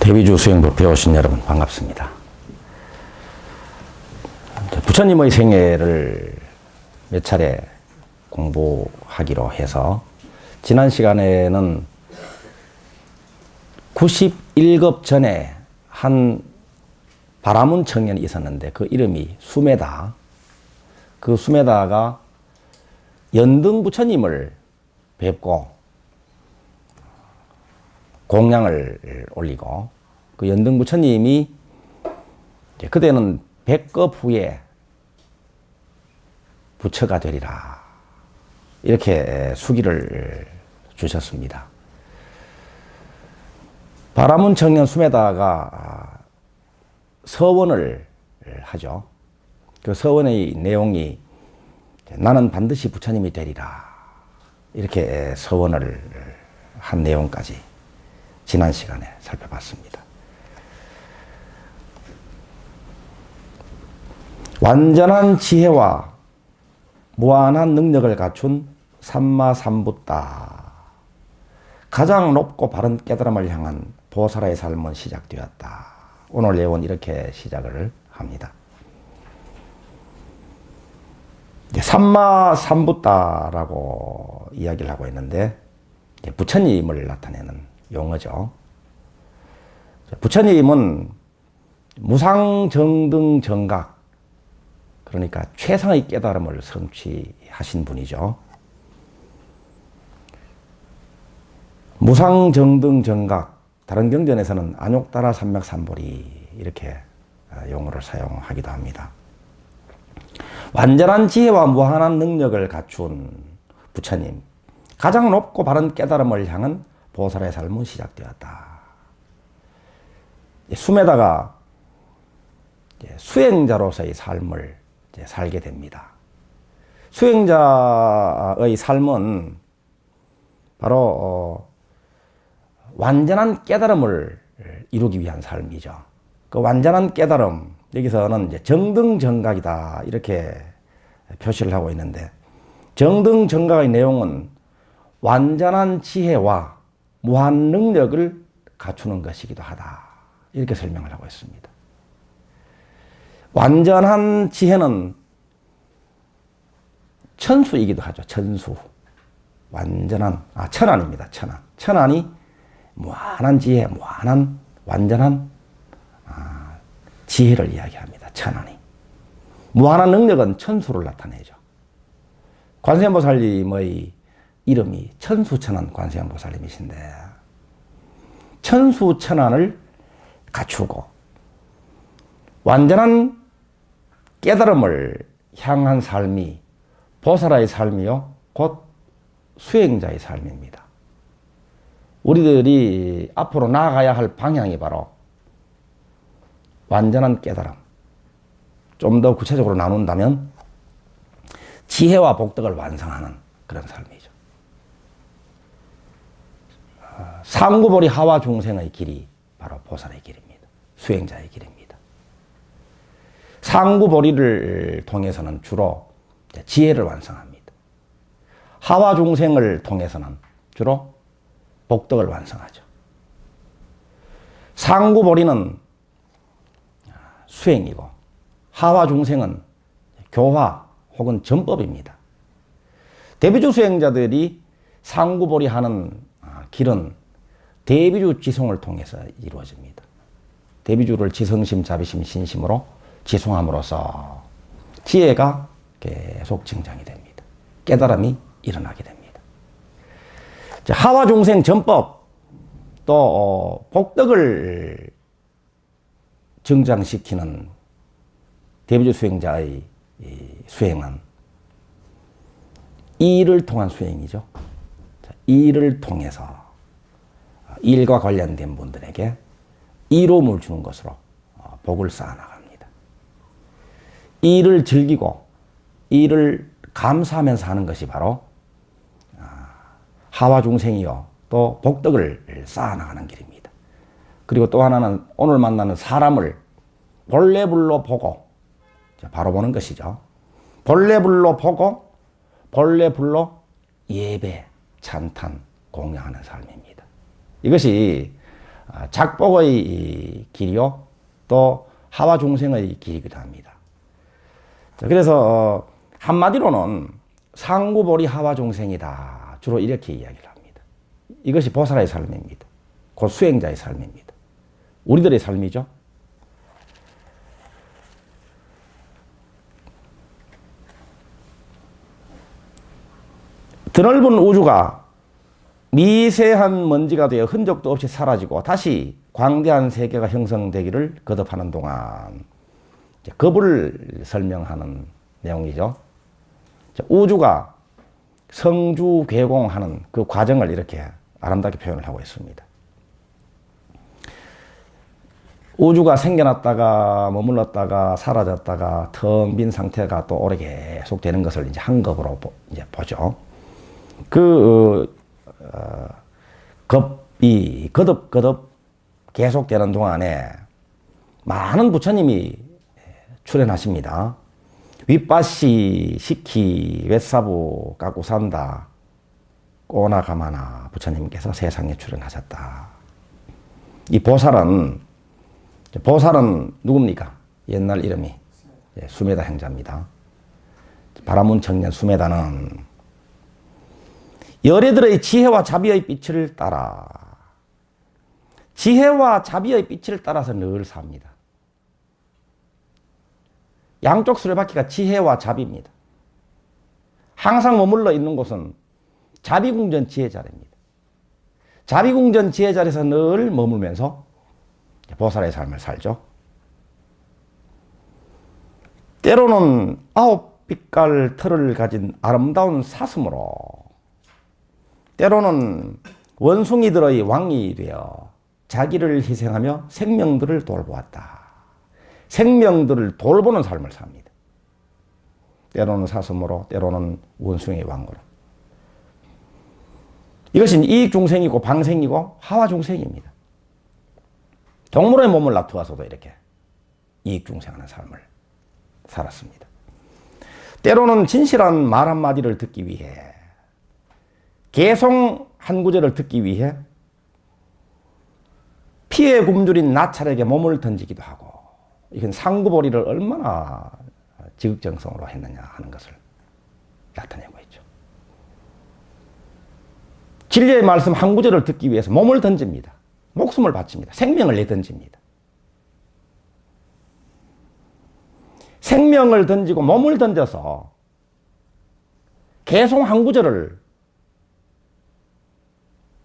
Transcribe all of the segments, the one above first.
대비주 수행법 배우신 여러분 반갑습니다. 부처님의 생애를 몇 차례 공부하기로 해서 지난 시간에는 91급 전에 한 바라문 청년이 있었는데 그 이름이 수메다. 그 수메다가 연등 부처님을 뵙고 공양을 올리고 그 연등 부처님이 그대는 100급 후에 부처가 되리라 이렇게 수기를 주셨습니다. 바라문 청년 수메다가 서원을 하죠. 그 서원의 내용이 나는 반드시 부처님이 되리라 이렇게 서원을 한 내용까지 지난 시간에 살펴봤습니다. 완전한 지혜와 무한한 능력을 갖춘 삼마삼부따 가장 높고 바른 깨달음을 향한 보살의 삶은 시작되었다. 오늘 내용은 이렇게 시작을 합니다. 삼마삼부따라고 이야기를 하고 있는데 부처님을 나타내는 용어죠. 부처님은 무상정등정각, 그러니까 최상의 깨달음을 성취하신 분이죠. 무상정등정각, 다른 경전에서는 안욕따라 삼맥삼보리 이렇게 용어를 사용하기도 합니다. 완전한 지혜와 무한한 능력을 갖춘 부처님, 가장 높고 바른 깨달음을 향한 보살의 삶은 시작되었다. 수메다가 수행자로서의 삶을 살게 됩니다. 수행자의 삶은 바로 완전한 깨달음을 이루기 위한 삶이죠. 그 완전한 깨달음, 여기서는 이제 정등정각이다 이렇게 표시를 하고 있는데, 정등정각의 내용은 완전한 지혜와 무한 능력을 갖추는 것이기도 하다 이렇게 설명을 하고 있습니다. 완전한 지혜는 천수이기도 하죠. 천수. 완전한, 천안입니다. 천안. 천안이 무한한 지혜, 무한한, 완전한 지혜를 이야기합니다. 천안이. 무한한 능력은 천수를 나타내죠. 관세음보살님의 이름이 천수천안 관세음보살님이신데, 천수천안을 갖추고 완전한 깨달음을 향한 삶이 보살의 삶이요 곧 수행자의 삶입니다. 우리들이 앞으로 나아가야 할 방향이 바로 완전한 깨달음. 좀 더 구체적으로 나눈다면 지혜와 복덕을 완성하는 그런 삶이죠. 상구보리 하와 중생의 길이 바로 보살의 길입니다. 수행자의 길입니다. 상구보리를 통해서는 주로 지혜를 완성합니다. 하와 중생을 통해서는 주로 복덕을 완성하죠. 상구보리는 수행이고 하와 중생은 교화 혹은 전법입니다. 대비주 수행자들이 상구보리 하는 길은 대비주 지송을 통해서 이루어집니다. 대비주를 지성심, 자비심, 신심으로 지송함으로써 지혜가 계속 증장이 됩니다. 깨달음이 일어나게 됩니다. 하와 중생 전법 또 복덕을 증장시키는 대비주 수행자의 수행은 일을 통한 수행이죠. 일을 통해서 일과 관련된 분들에게 이로움을 주는 것으로 복을 쌓아나갑니다. 일을 즐기고 일을 감사하면서 하는 것이 바로 하와 중생이요 또 복덕을 쌓아나가는 길입니다. 그리고 또 하나는 오늘 만나는 사람을 본래불로 보고 바로 보는 것이죠. 본래불로 보고 본래불로 예배, 찬탄, 공양하는 삶입니다. 이것이 작복의 길이요, 또 하와 중생의 길이기도 합니다. 그래서 한마디로는 상구보리 하와 중생이다, 주로 이렇게 이야기를 합니다. 이것이 보살의 삶입니다. 곧 수행자의 삶입니다. 우리들의 삶이죠. 드넓은 우주가 미세한 먼지가 되어 흔적도 없이 사라지고 다시 광대한 세계가 형성되기를 거듭하는 동안, 겁을 설명하는 내용이죠. 우주가 성주괴공하는 그 과정을 이렇게 아름답게 표현을 하고 있습니다. 우주가 생겨났다가 머물렀다가 사라졌다가 텅 빈 상태가 또 오래 계속 되는 것을 이제 한겁으로 이제 보죠. 겁이 거듭 계속되는 동안에 많은 부처님이 출연하십니다. 윗바시, 시키, 웨사부, 까꾸산다, 꼬나가마나 부처님께서 세상에 출연하셨다. 이 보살은 누굽니까? 옛날 이름이 수메다 행자입니다. 바라문 청년 수메다는 열애들의 지혜와 자비의 빛을 따라, 지혜와 자비의 빛을 따라서 늘 삽니다. 양쪽 수레바퀴가 지혜와 자비입니다. 항상 머물러 있는 곳은 자비궁전 지혜자리입니다. 자비궁전 지혜자리에서 늘 머물면서 보살의 삶을 살죠. 때로는 9빛깔 털을 가진 아름다운 사슴으로, 때로는 원숭이들의 왕이 되어 자기를 희생하며 생명들을 돌보았다. 생명들을 돌보는 삶을 삽니다. 때로는 사슴으로, 때로는 원숭이 왕으로. 이것이 이익중생이고 방생이고 하와중생입니다. 동물의 몸을 놔두어서도 이렇게 이익중생하는 삶을 살았습니다. 때로는 진실한 말 한마디를 듣기 위해, 개송 한 구절을 듣기 위해 피에 굶주린 나찰에게 몸을 던지기도 하고, 이건 상구보리를 얼마나 지극정성으로 했느냐 하는 것을 나타내고 있죠. 진리의 말씀 한 구절을 듣기 위해서 몸을 던집니다. 목숨을 바칩니다. 생명을 내던집니다. 생명을 던지고 몸을 던져서 개송 한 구절을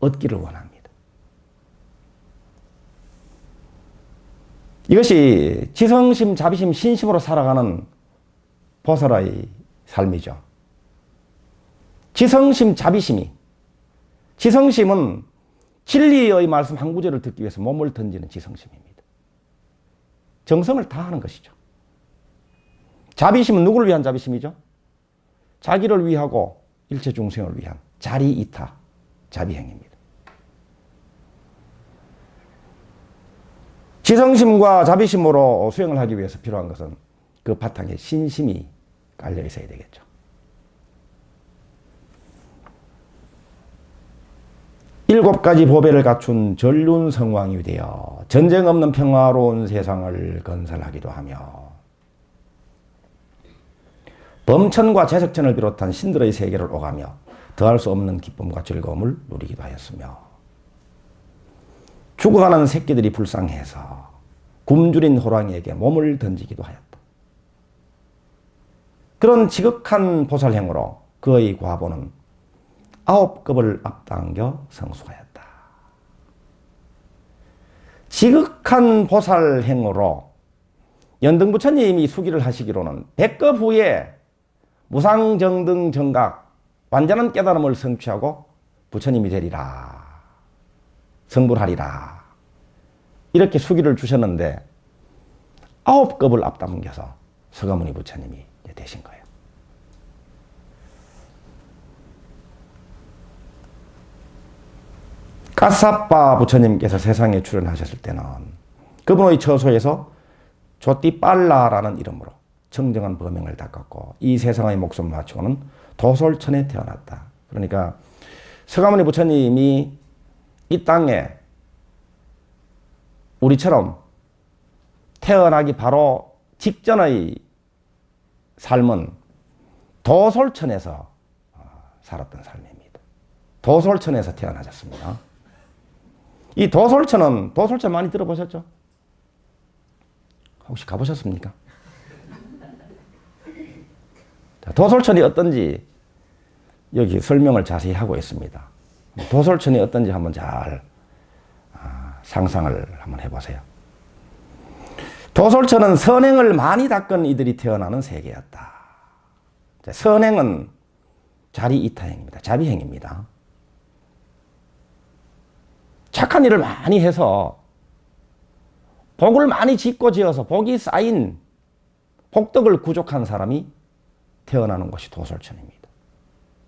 얻기를 원합니다. 이것이 지성심, 자비심, 신심으로 살아가는 보살의 삶이죠. 지성심, 자비심이, 지성심은 진리의 말씀 한 구절을 듣기 위해서 몸을 던지는 지성심입니다. 정성을 다하는 것이죠. 자비심은 누구를 위한 자비심이죠? 자기를 위하고 일체 중생을 위한 자리이타, 자비행입니다. 지성심과 자비심으로 수행을 하기 위해서 필요한 것은 그 바탕에 신심이 깔려 있어야 되겠죠. 일곱 가지 보배를 갖춘 전륜성왕이 되어 전쟁 없는 평화로운 세상을 건설하기도 하며, 범천과 제석천을 비롯한 신들의 세계를 오가며 더할 수 없는 기쁨과 즐거움을 누리기도 하였으며, 죽어가는 새끼들이 불쌍해서 굶주린 호랑이에게 몸을 던지기도 하였다. 그런 지극한 보살행으로 그의 과보는 9급을 앞당겨 성숙하였다. 지극한 보살행으로 연등부처님이 수기를 하시기로는 100급 후에 무상정등 정각, 완전한 깨달음을 성취하고 부처님이 되리라, 성불하리라, 이렇게 수기를 주셨는데 9급을 앞당겨서 서가모니 부처님이 되신 거예요. 까사빠 부처님께서 세상에 출연하셨을 때는 그분의 처소에서 조띠빨라라는 이름으로 청정한 범행을 닦았고, 이 세상의 목숨을 바치고는 도솔천에 태어났다. 그러니까 서가모니 부처님이 이 땅에 우리처럼 태어나기 바로 직전의 삶은 도솔천에서 살았던 삶입니다. 도솔천에서 태어나셨습니다. 이 도솔천 많이 들어보셨죠? 혹시 가보셨습니까? 도솔천이 어떤지 여기 설명을 자세히 하고 있습니다. 도솔천이 어떤지 한번 잘 상상을 한번 해보세요. 도솔천은 선행을 많이 닦은 이들이 태어나는 세계였다. 선행은 자리이타행입니다. 자비행입니다. 착한 일을 많이 해서 복을 많이 짓고 지어서 복이 쌓인 복덕을 구족한 사람이 태어나는 곳이 도솔천입니다.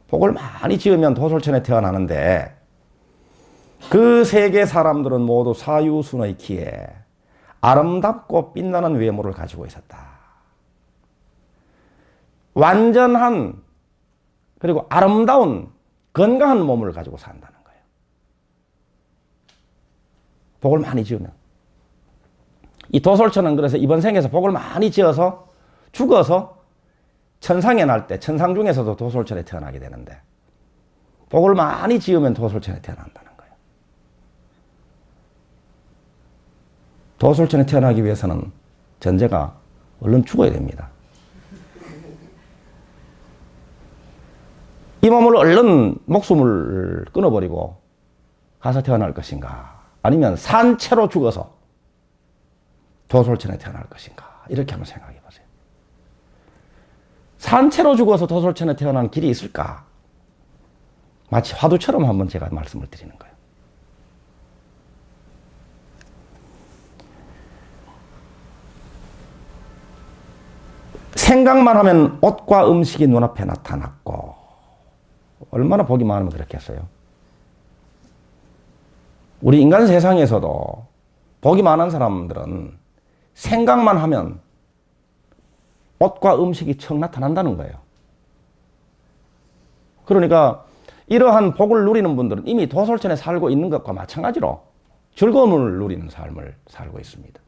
복을 많이 지으면 도솔천에 태어나는데 그 세계 사람들은 모두 사유순의 키에 아름답고 빛나는 외모를 가지고 있었다. 완전한 그리고 아름다운 건강한 몸을 가지고 산다는 거예요. 복을 많이 지으면. 이 도솔천은 그래서 이번 생에서 복을 많이 지어서 죽어서 천상에 날 때 천상 중에서도 도솔천에 태어나게 되는데 복을 많이 지으면 도솔천에 태어난다는 거예요. 도솔천에 태어나기 위해서는 전제가 얼른 죽어야 됩니다. 이 몸을 얼른 목숨을 끊어버리고 가서 태어날 것인가 아니면 산채로 죽어서 도솔천에 태어날 것인가 이렇게 한번 생각해 보세요. 산채로 죽어서 도솔천에 태어난 길이 있을까? 마치 화두처럼 한번 제가 말씀을 드리는 거예요. 생각만 하면 옷과 음식이 눈앞에 나타났고 얼마나 복이 많으면 그렇겠어요. 우리 인간 세상에서도 복이 많은 사람들은 생각만 하면 옷과 음식이 척 나타난다는 거예요. 그러니까 이러한 복을 누리는 분들은 이미 도솔천에 살고 있는 것과 마찬가지로 즐거움을 누리는 삶을 살고 있습니다.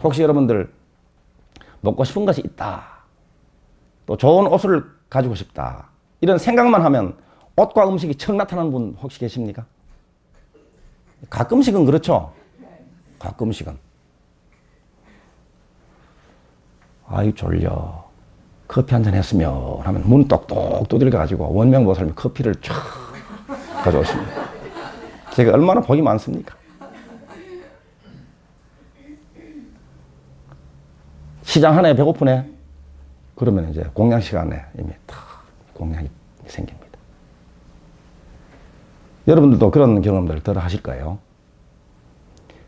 혹시 여러분들 먹고 싶은 것이 있다, 또 좋은 옷을 가지고 싶다, 이런 생각만 하면 옷과 음식이 척 나타나는 분 혹시 계십니까? 가끔씩은 그렇죠. 가끔씩은. 아이 졸려. 커피 한잔 했으면 하면 문 똑똑 두들겨가지고 원명보살님이 커피를 쫙 가져오십니다. 제가 얼마나 복이 많습니까? 시장 하나에 배고프네? 그러면 이제 공양 시간에 이미 다 공양이 생깁니다. 여러분들도 그런 경험들 덜 하실 거예요.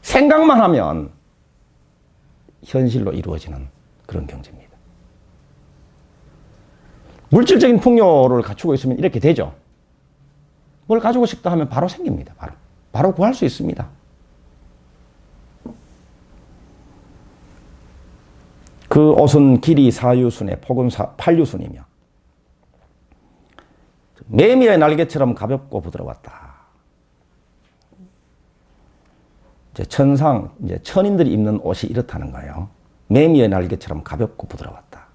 생각만 하면 현실로 이루어지는 그런 경지입니다. 물질적인 풍요를 갖추고 있으면 이렇게 되죠. 뭘 가지고 싶다 하면 바로 생깁니다. 바로 구할 수 있습니다. 그 옷은 길이 사유순에 폭은 팔유순이며 매미의 날개처럼 가볍고 부드러웠다. 이제 천인들이 입는 옷이 이렇다는 거예요. 매미의 날개처럼 가볍고 부드러웠다.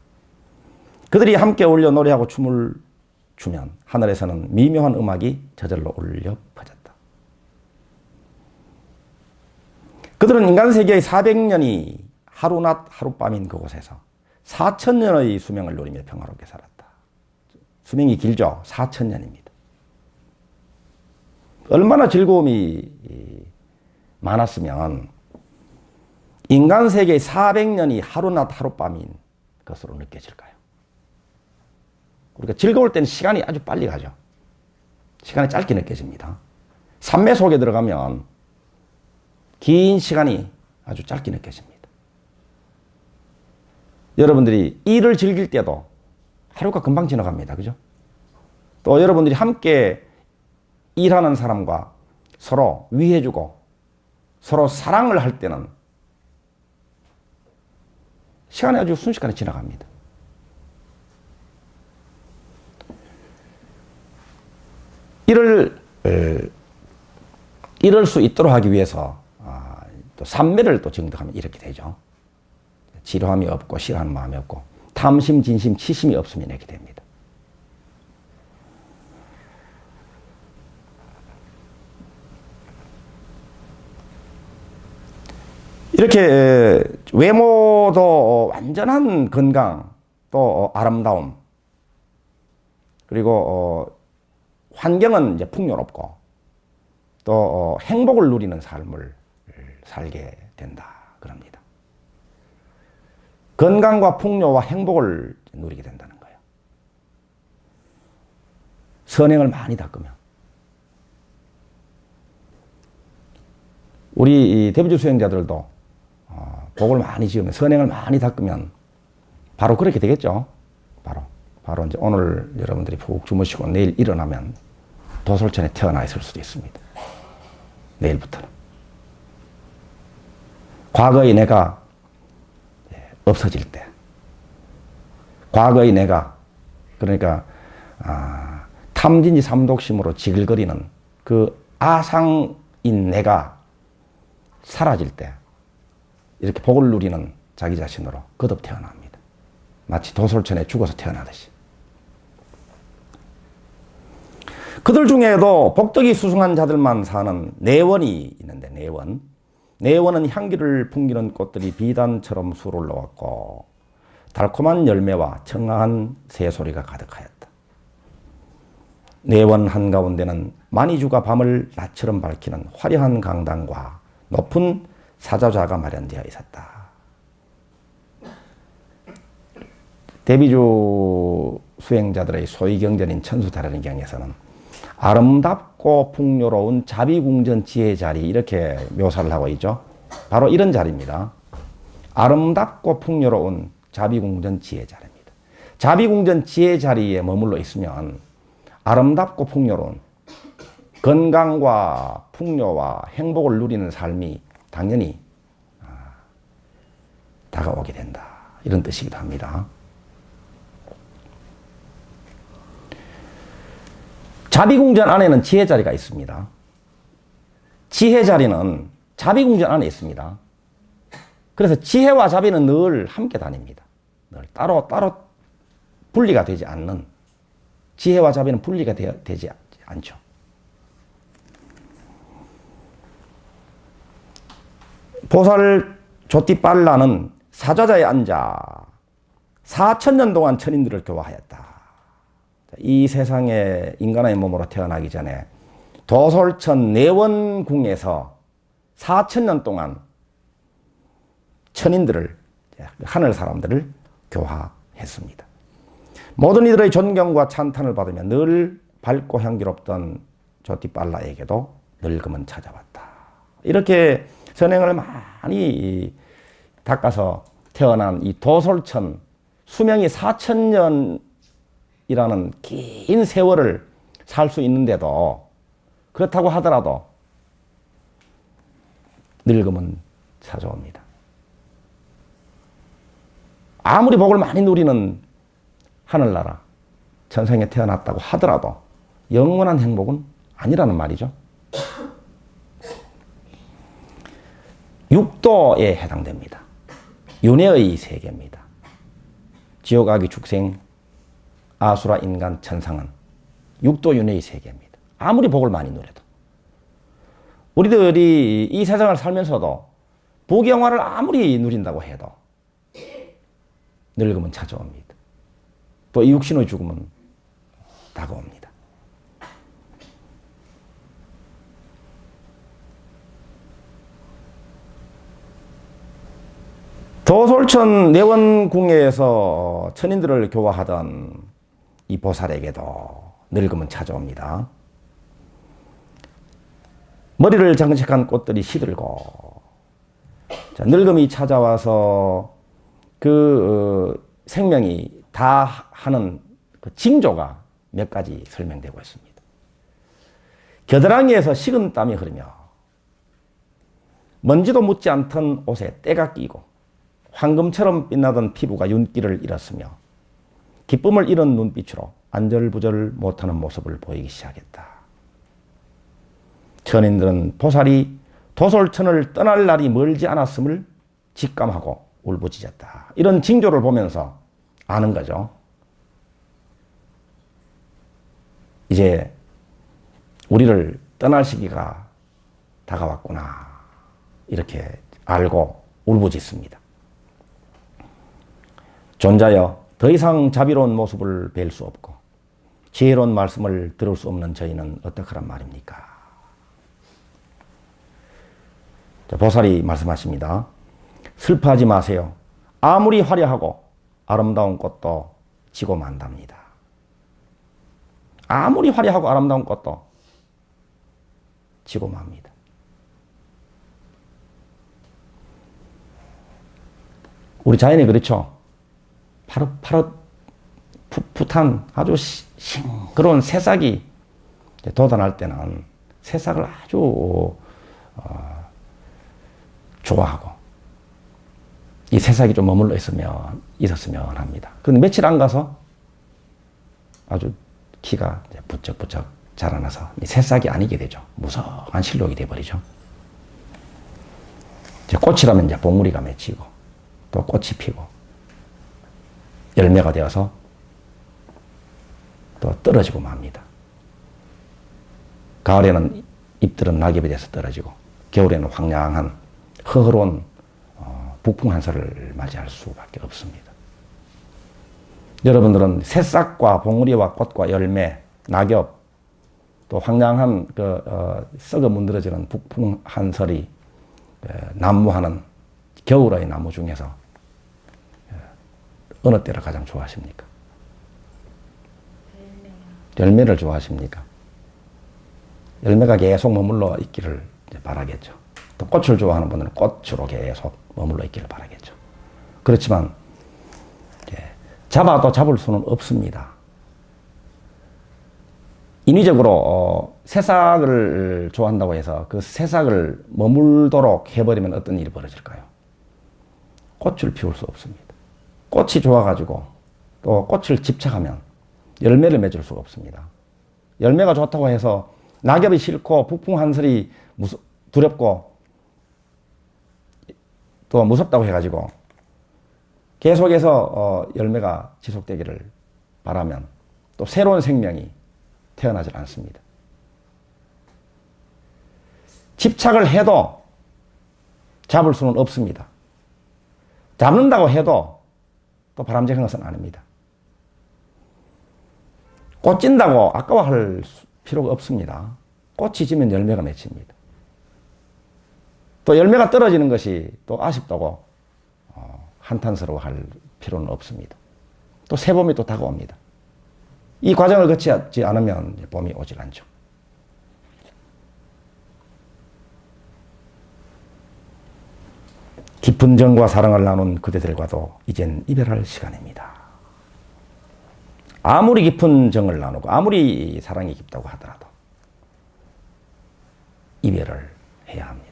그들이 함께 어울려 노래하고 춤을 추면 하늘에서는 미묘한 음악이 저절로 울려 퍼졌다. 그들은 인간 세계의 400년이 하루낮 하룻밤인 그곳에서 4000년의 수명을 누리며 평화롭게 살았다. 수명이 길죠. 4000년입니다. 얼마나 즐거움이 많았으면 인간 세계의 400년이 하루낮 하룻밤인 것으로 느껴질까요? 우리가 즐거울 때는 시간이 아주 빨리 가죠. 시간이 짧게 느껴집니다. 삼매 속에 들어가면 긴 시간이 아주 짧게 느껴집니다. 여러분들이 일을 즐길 때도 하루가 금방 지나갑니다. 그죠? 또 여러분들이 함께 일하는 사람과 서로 위해주고 서로 사랑을 할 때는 시간이 아주 순식간에 지나갑니다. 이럴 수 있도록 하기 위해서 또 삼매를 또 정득하면 이렇게 되죠. 지루함이 없고 싫어하는 마음이 없고 탐심, 진심, 치심이 없으면 이렇게 됩니다. 이렇게 외모도 완전한 건강, 또 아름다움, 그리고 환경은 이제 풍요롭고 또 행복을 누리는 삶을 살게 된다 그럽니다. 건강과 풍요와 행복을 누리게 된다는 거예요. 선행을 많이 닦으면. 우리 대비주 수행자들도 복을 많이 지으면, 선행을 많이 닦으면 바로 그렇게 되겠죠. 바로 이제 오늘 여러분들이 푹 주무시고 내일 일어나면 도솔천에 태어나 있을 수도 있습니다. 내일부터는. 과거의 내가 없어질 때, 과거의 내가, 그러니까 탐진지 삼독심으로 지글거리는 그 아상인 내가 사라질 때 이렇게 복을 누리는 자기 자신으로 거듭 태어납니다. 마치 도솔천에 죽어서 태어나듯이. 그들 중에도 복덕이 수승한 자들만 사는 내원이 있는데, 내원은 향기를 풍기는 꽃들이 비단처럼 수를 놓았고 달콤한 열매와 청아한 새소리가 가득하였다. 내원 한가운데는 만이주가 밤을 낮처럼 밝히는 화려한 강당과 높은 사자좌가 마련되어 있었다. 대비주 수행자들의 소위경전인 천수다라는경에서는 아름답고 풍요로운 자비궁전 지혜 자리, 이렇게 묘사를 하고 있죠. 바로 이런 자리입니다. 아름답고 풍요로운 자비궁전 지혜 자리입니다. 자비궁전 지혜 자리에 머물러 있으면 아름답고 풍요로운 건강과 풍요와 행복을 누리는 삶이 당연히 다가오게 된다. 이런 뜻이기도 합니다. 자비궁전 안에는 지혜 자리가 있습니다. 지혜 자리는 자비궁전 안에 있습니다. 그래서 지혜와 자비는 늘 함께 다닙니다. 늘 따로 분리가 되지 않는, 지혜와 자비는 분리가 되지 않죠. 보살 조띠빨라는 사좌자에 앉아 4,000년 동안 천인들을 교화하였다. 이 세상에 인간의 몸으로 태어나기 전에 도솔천 내원궁에서 4,000년 동안 천인들을, 하늘 사람들을 교화했습니다. 모든 이들의 존경과 찬탄을 받으며 늘 밝고 향기롭던 조띠빨라에게도 늙음은 찾아왔다. 이렇게 선행을 많이 닦아서 태어난 이 도솔천, 수명이 4,000년이라는 긴 세월을 살 수 있는데도, 그렇다고 하더라도 늙음은 찾아옵니다. 아무리 복을 많이 누리는 하늘나라, 천상에 태어났다고 하더라도 영원한 행복은 아니라는 말이죠. 육도에 해당됩니다. 윤회의 세계입니다. 지옥, 악의, 축생, 아수라, 인간, 천상은 육도 윤회의 세계입니다. 아무리 복을 많이 누려도. 우리들이 이 세상을 살면서도 복영화를 아무리 누린다고 해도 늙음은 찾아옵니다. 또 이 육신의 죽음은 다가옵니다. 도솔천 내원궁에서 천인들을 교화하던 이 보살에게도 늙음은 찾아옵니다. 머리를 장식한 꽃들이 시들고, 늙음이 찾아와서 그 생명이 다 하는 그 징조가 몇 가지 설명되고 있습니다. 겨드랑이에서 식은 땀이 흐르며 먼지도 묻지 않던 옷에 때가 끼고 황금처럼 빛나던 피부가 윤기를 잃었으며 기쁨을 잃은 눈빛으로 안절부절 못하는 모습을 보이기 시작했다. 천인들은 보살이 도솔천을 떠날 날이 멀지 않았음을 직감하고 울부짖었다. 이런 징조를 보면서 아는 거죠. 이제 우리를 떠날 시기가 다가왔구나. 이렇게 알고 울부짖습니다. 존자여, 더 이상 자비로운 모습을 뵐 수 없고 지혜로운 말씀을 들을 수 없는 저희는 어떡하란 말입니까? 자, 보살이 말씀하십니다. 슬퍼하지 마세요. 아무리 화려하고 아름다운 꽃도 지고 만답니다. 아무리 화려하고 아름다운 꽃도 지고 맙니다. 우리 자연이 그렇죠. 파릇파릇 풋풋한 아주 싱그러운 새싹이 돋아날 때는 새싹을 아주 좋아하고 이 새싹이 좀 머물러 있었으면 합니다. 그런데 며칠 안 가서 아주 키가 부쩍부쩍 자라나서 이 새싹이 아니게 되죠. 무성한 실록이 되어버리죠. 이제 꽃이라면 이제 봉우리가 맺히고 또 꽃이 피고 열매가 되어서 또 떨어지고 맙니다. 가을에는 잎들은 낙엽이 돼서 떨어지고 겨울에는 황량한 허허로운 북풍 한설을 맞이할 수밖에 없습니다. 여러분들은 새싹과 봉우리와 꽃과 열매, 낙엽, 또 황량한 썩어 문드러지는 북풍 한설이 난무하는 겨울의 나무 중에서 어느 때를 가장 좋아하십니까? 열매를 좋아하십니까? 열매가 계속 머물러 있기를 바라겠죠. 또 꽃을 좋아하는 분들은 꽃으로 계속 머물러 있기를 바라겠죠. 그렇지만 잡아도 잡을 수는 없습니다. 인위적으로 새싹을 좋아한다고 해서 그 새싹을 머물도록 해버리면 어떤 일이 벌어질까요? 꽃을 피울 수 없습니다. 꽃이 좋아가지고 또 꽃을 집착하면 열매를 맺을 수가 없습니다. 열매가 좋다고 해서 낙엽이 싫고 북풍 한설이 두렵고 또 무섭다고 해가지고 계속해서 열매가 지속되기를 바라면 또 새로운 생명이 태어나질 않습니다. 집착을 해도 잡을 수는 없습니다. 잡는다고 해도 또 바람직한 것은 아닙니다. 꽃 진다고 아까워할 필요가 없습니다. 꽃이 지면 열매가 맺힙니다. 또 열매가 떨어지는 것이 또 아쉽다고 한탄스러워할 필요는 없습니다. 또 새봄이 또 다가옵니다. 이 과정을 거치지 않으면 봄이 오질 않죠. 깊은 정과 사랑을 나눈 그대들과도 이젠 이별할 시간입니다. 아무리 깊은 정을 나누고 아무리 사랑이 깊다고 하더라도 이별을 해야 합니다.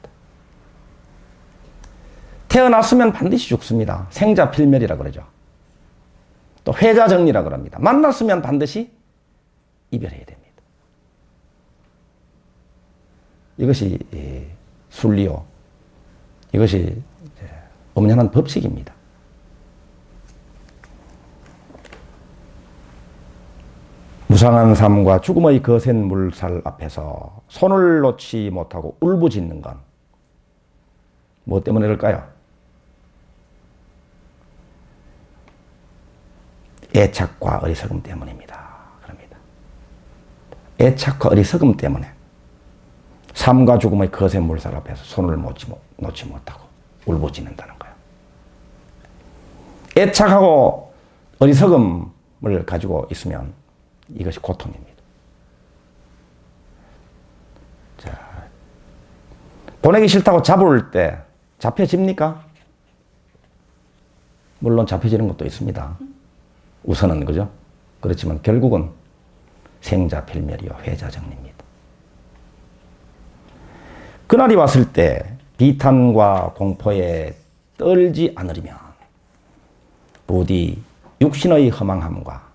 태어났으면 반드시 죽습니다. 생자필멸이라 그러죠. 또 회자정리라 그럽니다. 만났으면 반드시 이별해야 됩니다. 이것이 순리요. 이것이 엄연한 법칙입니다. 무상한 삶과 죽음의 거센 물살 앞에서 손을 놓지 못하고 울부짖는 건 무엇 때문일까요? 애착과 어리석음 때문입니다. 그럽니다. 애착과 어리석음 때문에 삶과 죽음의 거센 물살 앞에서 손을 놓지 못하고 울부짖는다는 거예요. 애착하고 어리석음을 가지고 있으면 이것이 고통입니다. 자, 보내기 싫다고 잡을 때 잡혀집니까? 물론 잡혀지는 것도 있습니다. 우선은 그죠? 그렇지만 결국은 생자필멸이요 회자정리입니다. 그날이 왔을 때 비탄과 공포에 떨지 않으리면 부디 육신의 허망함과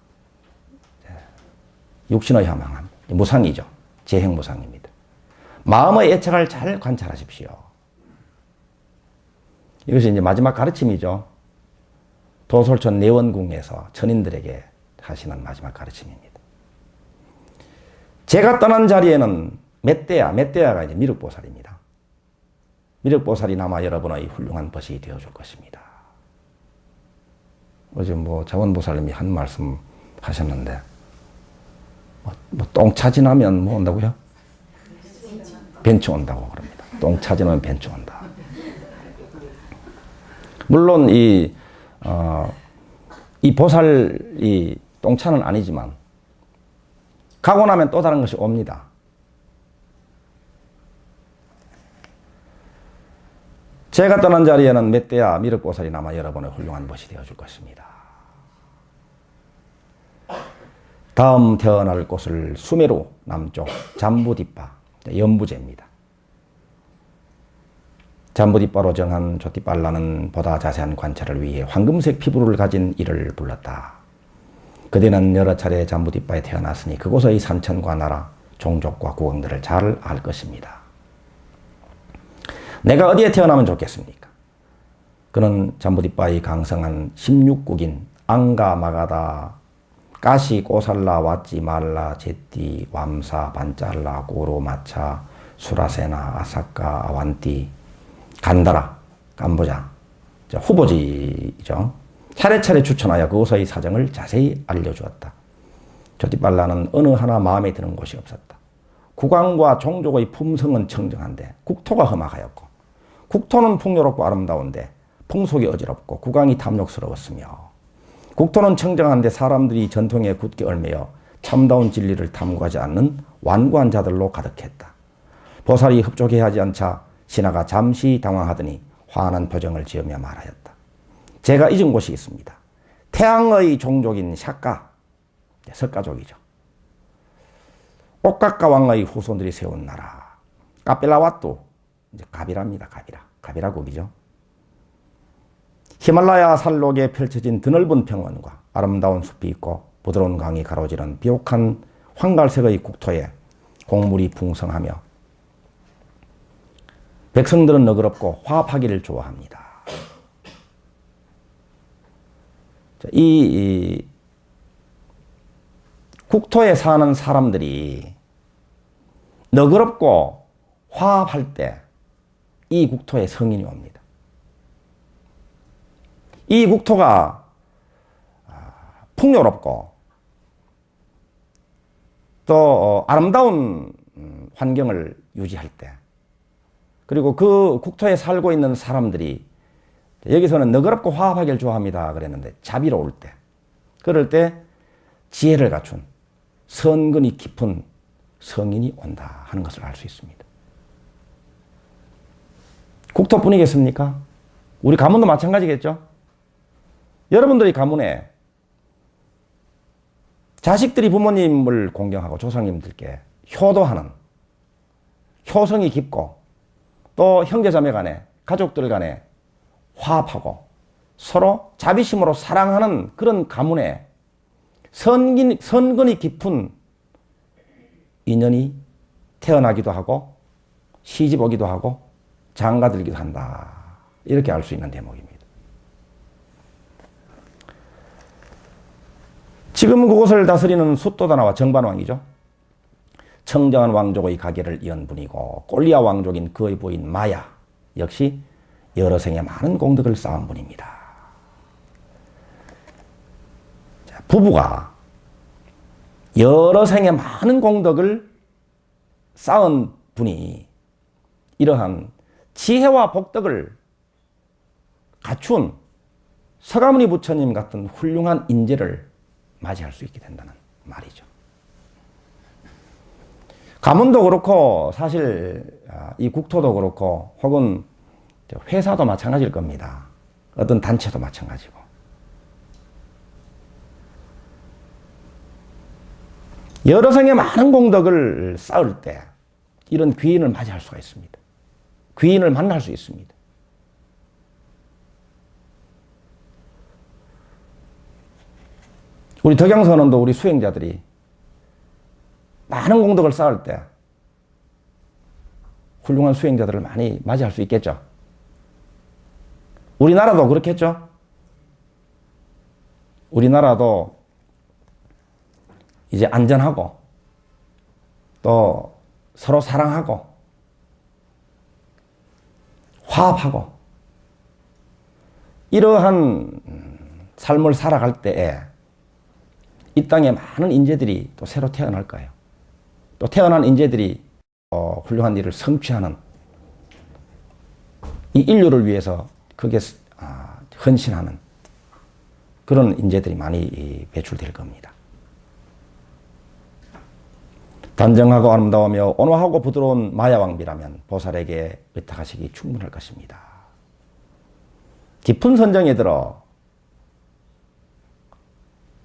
육신의 허망함, 무상이죠. 재행무상입니다. 마음의 애착을 잘 관찰하십시오. 이것이 이제 마지막 가르침이죠. 도솔천 내원궁에서 천인들에게 하시는 마지막 가르침입니다. 제가 떠난 자리에는 멧대야가 이제 미륵보살입니다. 미륵보살이 남아 여러분의 훌륭한 벗이 되어줄 것입니다. 어제 자원보살님이 한 말씀 하셨는데, 똥 차지나면 뭐 온다고요? 벤츠 온다고 그럽니다. 똥 차지나면 벤츠 온다. 물론 이 보살이 똥차는 아니지만 가고 나면 또 다른 것이 옵니다. 제가 떠난 자리에는 멧대야 미륵보살이 남아 여러분의 훌륭한 벗이 되어줄 것입니다. 다음 태어날 곳을 수메루 남쪽 잠부뒷바 연부제입니다. 잠부뒷바로 정한 조띠빨라는 보다 자세한 관찰을 위해 황금색 피부를 가진 이를 불렀다. 그대는 여러 차례 잠부뒷바에 태어났으니 그곳의 산천과 나라, 종족과 국왕들을 잘 알 것입니다. 내가 어디에 태어나면 좋겠습니까? 그는 잠부뒷바의 강성한 16국인 앙가, 마가다, 까시, 꼬살라, 왓지, 말라, 제띠, 왬사, 반짤라, 고로, 마차, 수라세나, 아사카, 아완띠, 간다라, 캄보자 후보지죠. 차례차례 추천하여 그곳의 사정을 자세히 알려주었다. 조띠빨라는 어느 하나 마음에 드는 곳이 없었다. 국왕과 종족의 품성은 청정한데 국토가 험악하였고, 국토는 풍요롭고 아름다운데 풍속이 어지럽고 국왕이 탐욕스러웠으며, 국토는 청정한데 사람들이 전통에 굳게 얽매여 참다운 진리를 탐구하지 않는 완고한 자들로 가득했다. 보살이 흡족해 하지 않자 신하가 잠시 당황하더니 환한 표정을 지으며 말하였다. 제가 잊은 곳이 있습니다. 태양의 종족인 샤카, 석가족이죠. 옥각가 왕의 후손들이 세운 나라, 카필라와뚜, 이제 가비라입니다. 가비라국이죠. 히말라야 산록에 펼쳐진 드넓은 평원과 아름다운 숲이 있고 부드러운 강이 가로지른 비옥한 황갈색의 국토에 곡물이 풍성하며 백성들은 너그럽고 화합하기를 좋아합니다. 이 국토에 사는 사람들이 너그럽고 화합할 때 이 국토에 성인이 옵니다. 이 국토가 풍요롭고 또 아름다운 환경을 유지할 때, 그리고 그 국토에 살고 있는 사람들이, 여기서는 너그럽고 화합하기를 좋아합니다 그랬는데 자비로울 때, 그럴 때 지혜를 갖춘 선근이 깊은 성인이 온다 하는 것을 알 수 있습니다. 국토뿐이겠습니까? 우리 가문도 마찬가지겠죠? 여러분들이 가문에 자식들이 부모님을 공경하고 조상님들께 효도하는, 효성이 깊고 또 형제자매 간에, 가족들 간에 화합하고 서로 자비심으로 사랑하는 그런 가문에 선근이 깊은 인연이 태어나기도 하고 시집 오기도 하고 장가들기도 한다. 이렇게 알 수 있는 대목입니다. 지금 그곳을 다스리는 숫도다나와 정반왕이죠. 청정한 왕족의 가계를 이은 분이고 꼴리아 왕족인 그의 부인 마야 역시 여러 생에 많은 공덕을 쌓은 분입니다. 부부가 여러 생에 많은 공덕을 쌓은 분이 이러한 지혜와 복덕을 갖춘 서가모니 부처님 같은 훌륭한 인재를 맞이할 수 있게 된다는 말이죠. 가문도 그렇고 사실 이 국토도 그렇고 혹은 회사도 마찬가지일 겁니다. 어떤 단체도 마찬가지고. 여러 생에 많은 공덕을 쌓을 때 이런 귀인을 맞이할 수가 있습니다. 귀인을 만날 수 있습니다. 우리 덕양선언도 우리 수행자들이 많은 공덕을 쌓을 때 훌륭한 수행자들을 많이 맞이할 수 있겠죠. 우리나라도 그렇겠죠. 우리나라도 이제 안전하고 또 서로 사랑하고 화합하고 이러한 삶을 살아갈 때에 이 땅에 많은 인재들이 또 새로 태어날 거예요. 또 태어난 인재들이 훌륭한 일을 성취하는 이 인류를 위해서 크게 헌신하는 그런 인재들이 많이 배출될 겁니다. 단정하고 아름다우며 온화하고 부드러운 마야왕비라면 보살에게 의탁하시기 충분할 것입니다. 깊은 선정에 들어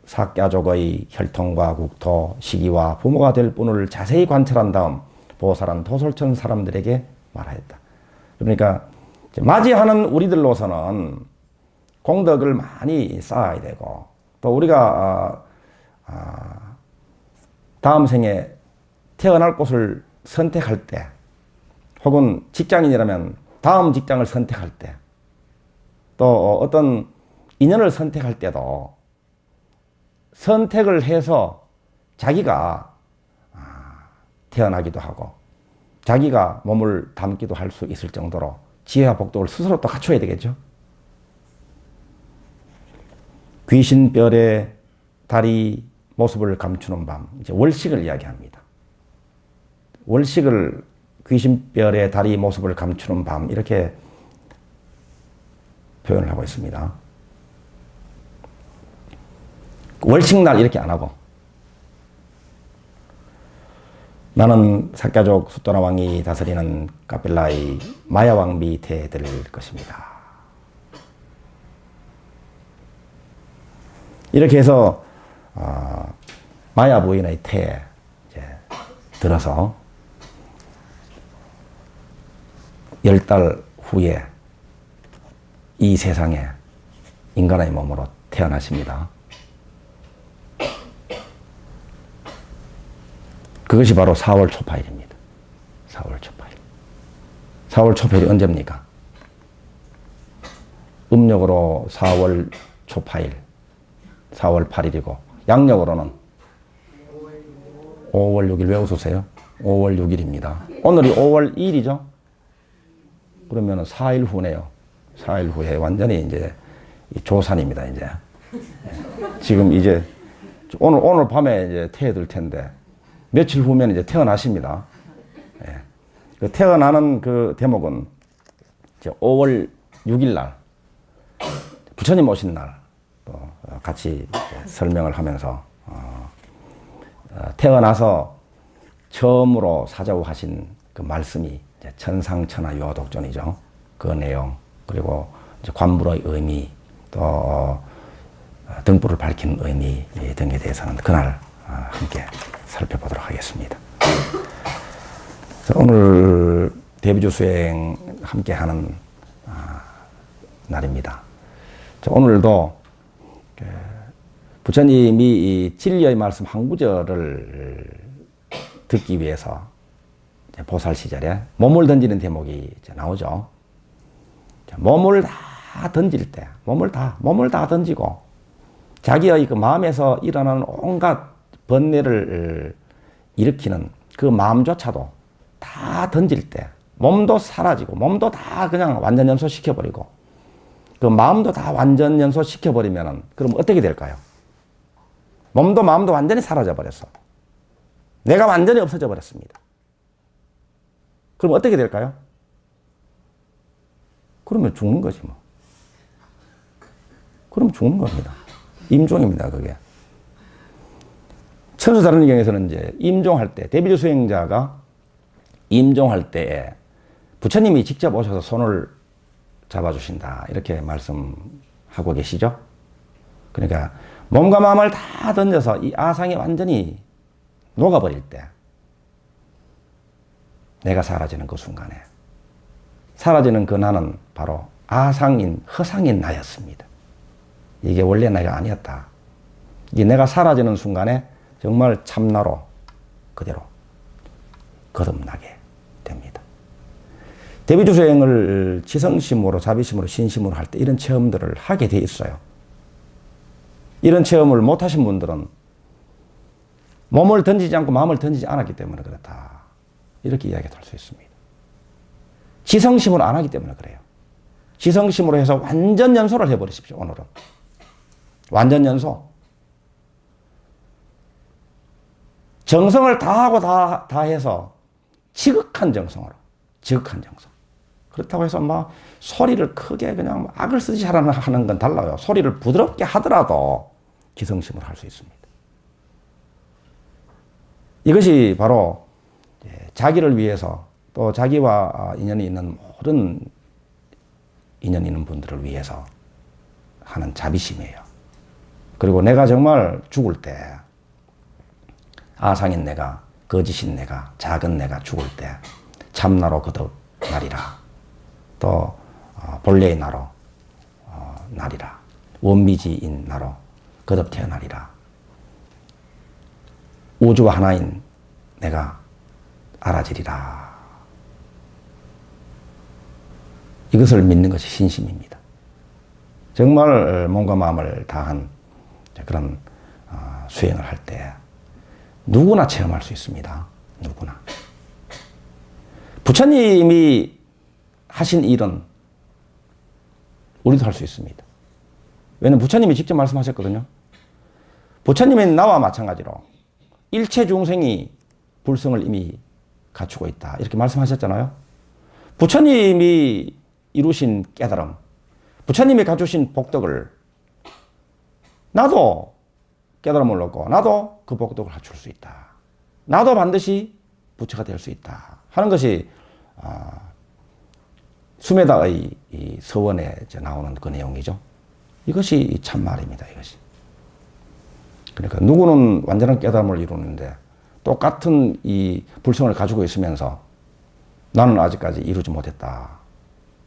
사가족의 혈통과 국토, 시기와 부모가 될 분을 자세히 관찰한 다음 보살은 도솔천 사람들에게 말하였다. 그러니까 맞이하는 우리들로서는 공덕을 많이 쌓아야 되고 또 우리가 다음 생에 태어날 곳을 선택할 때 혹은 직장인이라면 다음 직장을 선택할 때 또 어떤 인연을 선택할 때도 선택을 해서 자기가 태어나기도 하고 자기가 몸을 담기도 할 수 있을 정도로 지혜와 복덕을 스스로 또 갖춰야 되겠죠. 귀신별의 다리 모습을 감추는 밤, 이제 월식을 이야기합니다. 월식을 귀신별의 다리 모습을 감추는 밤 이렇게 표현을 하고 있습니다. 월식날 이렇게 안 하고 나는 사가족 숫도나 왕이 다스리는 카필라의 마야왕비 태해드릴 것입니다. 이렇게 해서 마야 부인의 태에 이제 들어서 10달 후에 이 세상에 인간의 몸으로 태어나십니다. 그것이 바로 4월 초파일입니다. 4월 초파일. 4월 초파일이 언제입니까? 음력으로 4월 초파일, 4월 8일이고 양력으로는 5월 6일. 왜 웃으세요? 5월 6일입니다. 오늘이 5월 2일이죠? 그러면 4일 후네요. 4일 후에 완전히 이제 조산입니다, 이제. 지금 이제 오늘 밤에 이제 태어들 텐데 며칠 후면 이제 태어나십니다. 예. 그 태어나는 그 대목은 이제 5월 6일 날 부처님 오신 날 또 같이 설명을 하면서 태어나서 처음으로 사자우하신 그 말씀이 이제 천상천하 요독존이죠. 그 내용 그리고 이제 관불의 의미 또 등불을 밝히는 의미 등에 대해서는 그날 함께 살펴보도록 하겠습니다. 오늘 대비주 수행 함께 하는 날입니다. 오늘도 부처님이 이 진리의 말씀 한 구절을 듣기 위해서 보살 시절에 몸을 던지는 대목이 나오죠. 몸을 다 던질 때, 몸을 다 던지고 자기의 그 마음에서 일어나는 온갖 번뇌를 일으키는 그 마음조차도 다 던질 때 몸도 사라지고 몸도 다 그냥 완전 연소시켜버리고 그 마음도 다 완전 연소시켜버리면 그럼 어떻게 될까요? 몸도 마음도 완전히 사라져버렸어. 내가 완전히 없어져 버렸습니다. 그럼 어떻게 될까요? 그러면 죽는 거지 뭐. 그럼 죽는 겁니다. 임종입니다, 그게. 천수다른경에서는 이제 임종할 때, 대비주 수행자가 임종할 때에 부처님이 직접 오셔서 손을 잡아주신다. 이렇게 말씀하고 계시죠? 그러니까 몸과 마음을 다 던져서 이 아상이 완전히 녹아버릴 때 내가 사라지는 그 순간에 사라지는 그 나는 바로 아상인, 허상인 나였습니다. 이게 원래 내가 아니었다. 이게 내가 사라지는 순간에 정말 참나로 그대로 거듭나게 됩니다. 대비주 수행을 지성심으로, 자비심으로, 신심으로 할 때 이런 체험들을 하게 돼 있어요. 이런 체험을 못 하신 분들은 몸을 던지지 않고 마음을 던지지 않았기 때문에 그렇다. 이렇게 이야기할 수 있습니다. 지성심으로 안 하기 때문에 그래요. 지성심으로 해서 완전 연소를 해버리십시오, 오늘은. 완전 연소. 정성을 다하고 다 해서 지극한 정성으로. 지극한 정성. 그렇다고 해서 막 소리를 크게 그냥 악을 쓰지 하는 건 달라요. 소리를 부드럽게 하더라도 지성심으로 할 수 있습니다. 이것이 바로 자기를 위해서 또 자기와 인연이 있는 모든 인연 있는 분들을 위해서 하는 자비심이에요. 그리고 내가 정말 죽을 때 아상인 내가, 거짓인 내가, 작은 내가 죽을 때 참나로 거듭나리라. 또 본래의 나로 나리라. 원미지인 나로 거듭 태어나리라. 우주가 하나인 내가 알아지리라. 이것을 믿는 것이 신심입니다. 정말 몸과 마음을 다한 그런 수행을 할 때 누구나 체험할 수 있습니다. 누구나. 부처님이 하신 일은 우리도 할 수 있습니다. 왜냐하면 부처님이 직접 말씀하셨거든요. 부처님은 나와 마찬가지로 일체 중생이 불성을 이미 갖추고 있다. 이렇게 말씀하셨잖아요. 부처님이 이루신 깨달음, 부처님이 갖추신 복덕을 나도 깨달음을 얻고 나도 그 복덕을 갖출 수 있다. 나도 반드시 부처가 될 수 있다. 하는 것이 수메다의 이 서원에 나오는 그 내용이죠. 이것이 참말입니다. 이것이. 그러니까 누구는 완전한 깨달음을 이루는데 똑같은 이 불성을 가지고 있으면서 나는 아직까지 이루지 못했다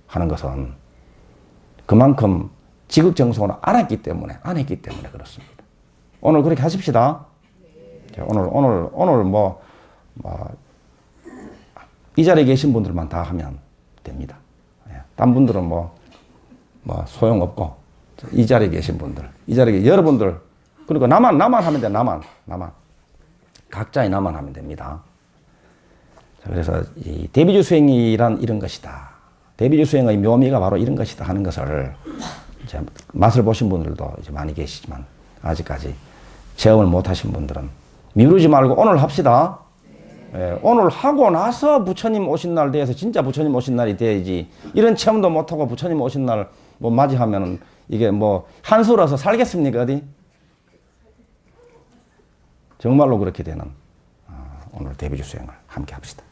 하는 것은 그만큼 지극정성으로 안 했기 때문에 그렇습니다. 오늘 그렇게 하십시다. 오늘 이 자리에 계신 분들만 다 하면 됩니다. 딴 분들은 뭐 소용없고 이 자리에 계신 분들, 이 자리에 여러분들, 그리고 나만 하면 돼. 나만 각자의 나만 하면 됩니다. 그래서 이 대비주 수행이란 이런 것이다. 대비주 수행의 묘미가 바로 이런 것이다 하는 것을 이제 맛을 보신 분들도 이제 많이 계시지만 아직까지 체험을 못 하신 분들은 미루지 말고 오늘 합시다. 예, 오늘 하고 나서 부처님 오신 날 돼서 진짜 부처님 오신 날이 돼야지. 이런 체험도 못 하고 부처님 오신 날 뭐 맞이하면은 이게 뭐 한수로서 살겠습니까 어디? 정말로 그렇게 되는 오늘 대비주 수행을 함께 합시다.